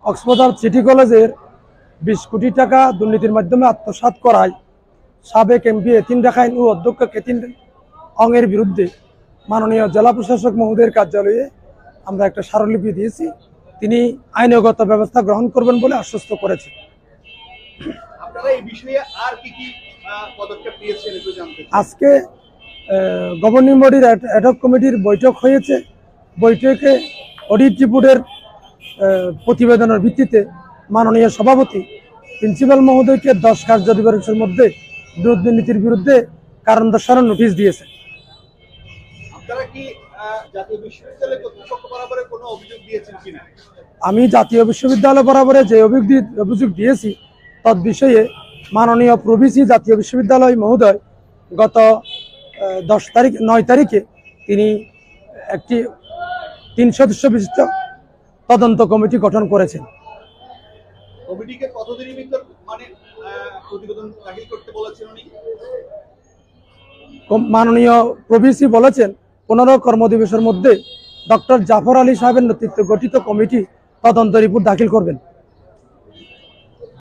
Cox's Bazar city কলেজের 20 কোটি টাকা দুর্নীতির মাধ্যমে আত্মসাৎ করায় সাবেক এমপি এতিম রাখাইন ও অধ্যক্ষ কেতিন অংয়ের বিরুদ্ধে মাননীয় জেলা প্রশাসক মহোদয়ের কার্যালয়ে আমরা একটা স্মারকলিপি দিয়েছি। তিনি আইনগত ব্যবস্থা গ্রহণ করবেন বলে আশ্বস্ত করেছেন। আজকে গভর্নিং বডির অ্যাডহক কমিটির বৈঠক হয়েছে। বৈঠকে অডিট রিপোর্টের প্রতিবেদনের ভিত্তিতে মাননীয় সভাপতি প্রিন্সিপাল মহোদয়কে 10 কার্য দিবসের মধ্যে দুর্নীতির বিরুদ্ধে কারণ দর্শানোর নোটিশ দিয়েছে। আমি জাতীয় বিশ্ববিদ্যালয় বরাবরে যে অভিযোগ দিয়েছি তৎ বিষয়ে মাননীয় প্রভিসি জাতীয় বিশ্ববিদ্যালয় মহোদয় গত 9 তারিখে তিনি একটি 3 সদস্য বিশিষ্ট তদন্ত কমিটি গঠন করেছেন। মাননীয় প্রভিসি বলেছেন 15 কর্মদিবসের মধ্যে ডক্টর জাফর আলী সাহেবের নেতৃত্বে গঠিত কমিটি তদন্ত রিপোর্ট দাখিল করবেন।